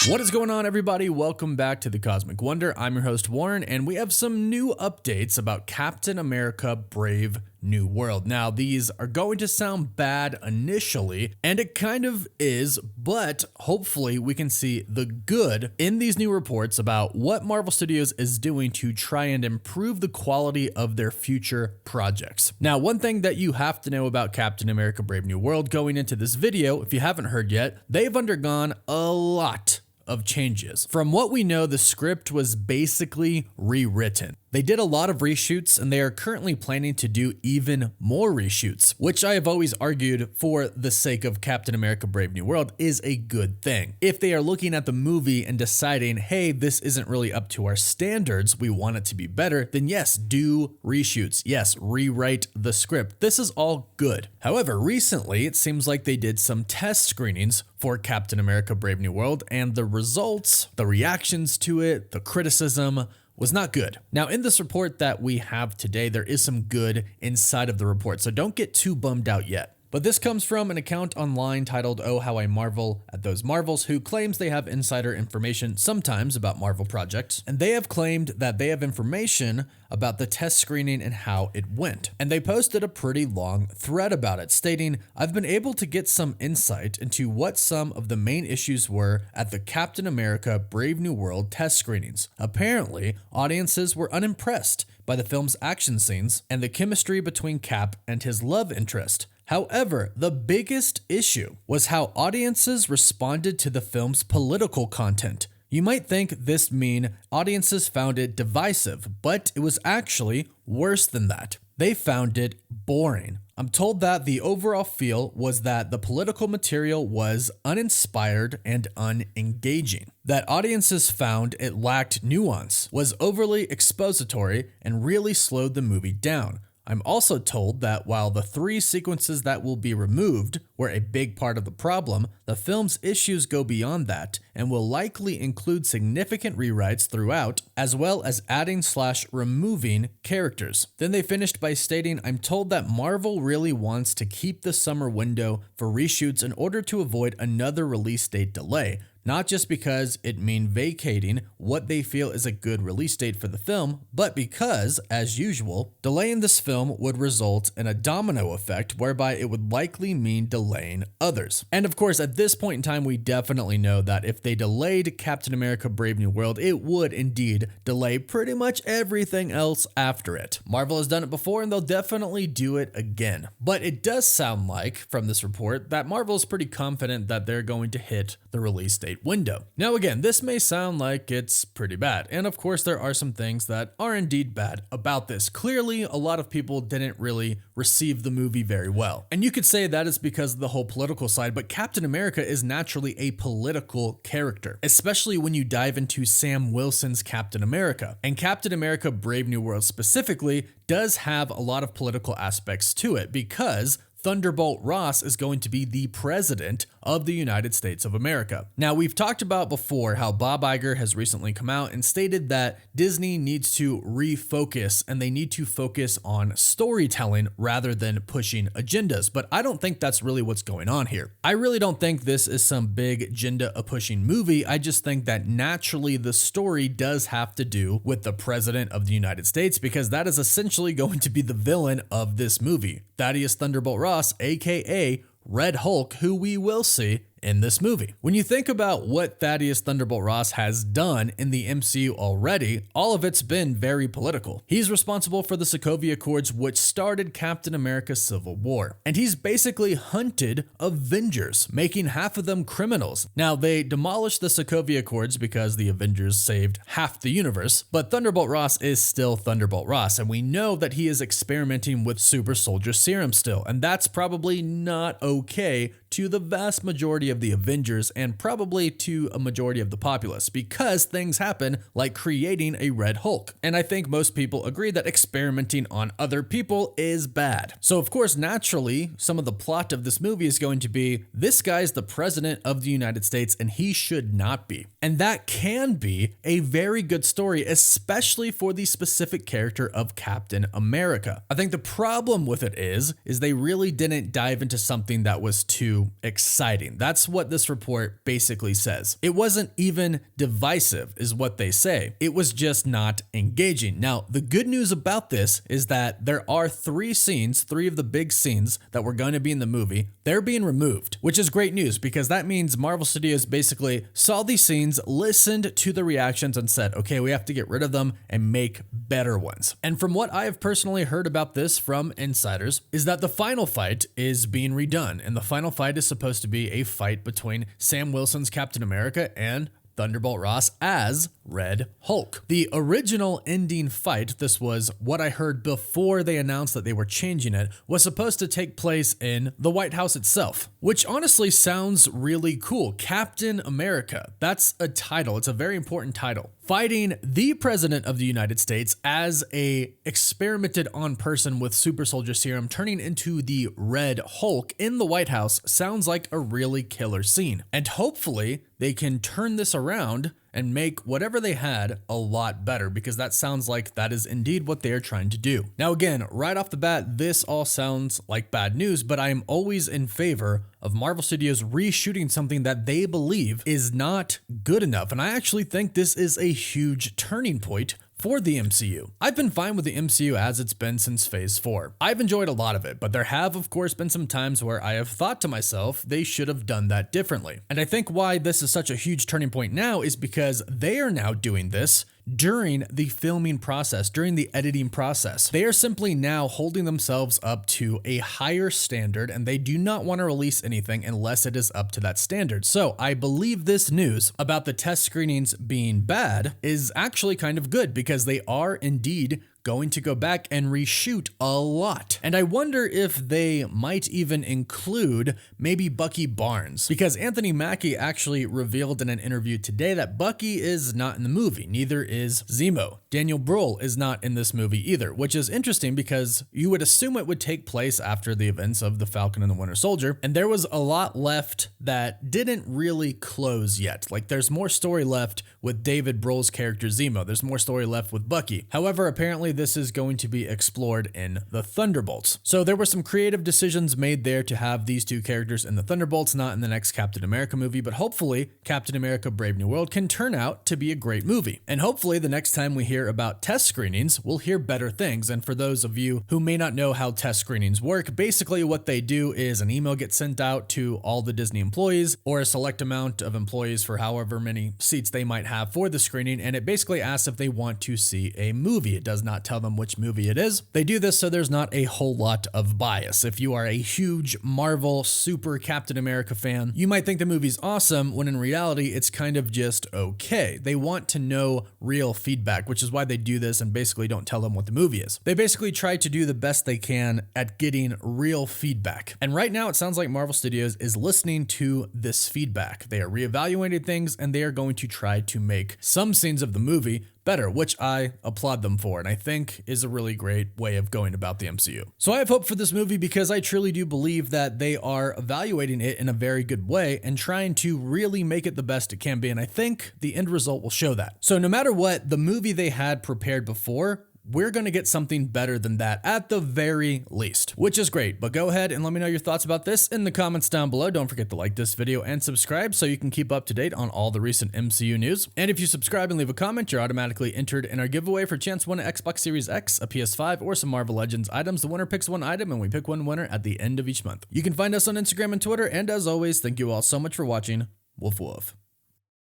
What is going on, everybody? Welcome back to the Cosmic Wonder. I'm your host, Warren, and we have some new updates about Captain America Brave New World. Now, these are going to sound bad initially, and it kind of is, but hopefully we can see the good in these new reports about what Marvel Studios is doing to try and improve the quality of their future projects. Now, one thing that you have to know about Captain America Brave New World going into this video, if you haven't heard yet, they've undergone a lot of changes. From what we know, the script was basically rewritten. They did a lot of reshoots, and they are currently planning to do even more reshoots, which I have always argued, for the sake of Captain America Brave New World, is a good thing. If they are looking at the movie and deciding, hey, this isn't really up to our standards, we want it to be better, then yes, do reshoots. Yes, rewrite the script. This is all good. However, recently, it seems like they did some test screenings for Captain America Brave New World, and the results, the reactions to it, the criticism, was not good. Now, in this report that we have today, there is some good inside of the report, so don't get too bummed out yet. But this comes from an account online titled Oh How I Marvel at Those Marvels, who claims they have insider information sometimes about Marvel projects, and they have claimed that they have information about the test screening and how it went. And they posted a pretty long thread about it, stating, I've been able to get some insight into what some of the main issues were at the Captain America Brave New World test screenings. Apparently, audiences were unimpressed by the film's action scenes and the chemistry between Cap and his love interest. However, the biggest issue was how audiences responded to the film's political content. You might think this mean audiences found it divisive, but it was actually worse than that. They found it boring. I'm told that the overall feel was that the political material was uninspired and unengaging. That audiences found it lacked nuance, was overly expository, and really slowed the movie down. I'm also told that while the 3 sequences that will be removed were a big part of the problem, the film's issues go beyond that and will likely include significant rewrites throughout, as well as adding/removing characters. Then they finished by stating, I'm told that Marvel really wants to keep the summer window for reshoots in order to avoid another release date delay. Not just because it means vacating what they feel is a good release date for the film, but because, as usual, delaying this film would result in a domino effect whereby it would likely mean delaying others. And of course, at this point in time, we definitely know that if they delayed Captain America Brave New World, it would indeed delay pretty much everything else after it. Marvel has done it before, and they'll definitely do it again. But it does sound like, from this report, that Marvel is pretty confident that they're going to hit the release date window. Now again, this may sound like it's pretty bad, and of course there are some things that are indeed bad about this. Clearly, a lot of people didn't really receive the movie very well. And you could say that is because of the whole political side, but Captain America is naturally a political character, especially when you dive into Sam Wilson's Captain America. And Captain America Brave New World specifically does have a lot of political aspects to it, because Thunderbolt Ross is going to be the president of the United States of America. Now, we've talked about before how Bob Iger has recently come out and stated that Disney needs to refocus, and they need to focus on storytelling rather than pushing agendas. But I don't think that's really what's going on here. I really don't think this is some big agenda-pushing movie. I just think that naturally the story does have to do with the president of the United States, because that is essentially going to be the villain of this movie. Thaddeus Thunderbolt Ross, aka Red Hulk, who we will see in this movie. When you think about what Thaddeus Thunderbolt Ross has done in the MCU already, all of it's been very political. He's responsible for the Sokovia Accords, which started Captain America's Civil War. And he's basically hunted Avengers, making half of them criminals. Now, they demolished the Sokovia Accords because the Avengers saved half the universe, but Thunderbolt Ross is still Thunderbolt Ross, and we know that he is experimenting with super soldier serum still, and that's probably not okay to the vast majority of the Avengers and probably to a majority of the populace, because things happen like creating a Red Hulk. And I think most people agree that experimenting on other people is bad. So of course, naturally, some of the plot of this movie is going to be, this guy's the president of the United States and he should not be. And that can be a very good story, especially for the specific character of Captain America. I think the problem with it is they really didn't dive into something that was too exciting. That's That's what this report basically says. It wasn't even divisive, is what they say. It was just not engaging. Now, the good news about this is that there are three of the big scenes that were going to be in the movie. They're being removed, which is great news because that means Marvel Studios basically saw these scenes, listened to the reactions, and said, okay, we have to get rid of them and make better ones. And from what I have personally heard about this from insiders, is that the final fight is being redone, and the final fight is supposed to be a fight between Sam Wilson's Captain America and Thunderbolt Ross as Red Hulk. The original ending fight, this was what I heard before they announced that they were changing it, was supposed to take place in the White House itself, which honestly sounds really cool. Captain America, that's a title. It's a very important title. Fighting the President of the United States as a experimented on person with super soldier serum turning into the Red Hulk in the White House sounds like a really killer scene. And hopefully they can turn this around and make whatever they had a lot better, because that sounds like that is indeed what they are trying to do. Now again, right off the bat, this all sounds like bad news, but I am always in favor of Marvel Studios reshooting something that they believe is not good enough. And I actually think this is a huge turning point for the MCU. I've been fine with the MCU as it's been since Phase 4. I've enjoyed a lot of it, but there have, of course, been some times where I have thought to myself, they should have done that differently. And I think why this is such a huge turning point now is because they are now doing this during the filming process, during the editing process. They are simply now holding themselves up to a higher standard, and they do not want to release anything unless it is up to that standard. So I believe this news about the test screenings being bad is actually kind of good, because they are indeed going to go back and reshoot a lot. And I wonder if they might even include maybe Bucky Barnes, because Anthony Mackie actually revealed in an interview today that Bucky is not in the movie. Neither is Zemo. Daniel Bruhl is not in this movie either, which is interesting because you would assume it would take place after the events of The Falcon and the Winter Soldier. And there was a lot left that didn't really close yet. Like, there's more story left with David Bruhl's character Zemo. There's more story left with Bucky. However, apparently this is going to be explored in the Thunderbolts. So there were some creative decisions made there to have these two characters in the Thunderbolts, not in the next Captain America movie, but hopefully Captain America Brave New World can turn out to be a great movie. And hopefully the next time we hear about test screenings, we'll hear better things. And for those of you who may not know how test screenings work, basically what they do is an email gets sent out to all the Disney employees, or a select amount of employees for however many seats they might have for the screening, and it basically asks if they want to see a movie. It does not tell them which movie it is. They do this so there's not a whole lot of bias. If you are a huge Marvel super Captain America fan, you might think the movie's awesome, when in reality it's kind of just okay. They want to know real feedback, which is why they do this and basically don't tell them what the movie is. They basically try to do the best they can at getting real feedback. And right now it sounds like Marvel Studios is listening to this feedback. They are reevaluating things, and they are going to try to make some scenes of the movie better, which I applaud them for, and I think is a really great way of going about the MCU. So I have hope for this movie because I truly do believe that they are evaluating it in a very good way and trying to really make it the best it can be, and I think the end result will show that. So no matter what, the movie they had prepared before, we're going to get something better than that at the very least, which is great. But go ahead and let me know your thoughts about this in the comments down below. Don't forget to like this video and subscribe so you can keep up to date on all the recent MCU news. And if you subscribe and leave a comment, you're automatically entered in our giveaway for chance to win an Xbox Series X, a PS5, or some Marvel Legends items. The winner picks one item, and we pick one winner at the end of each month. You can find us on Instagram and Twitter, and as always, thank you all so much for watching. Woof woof.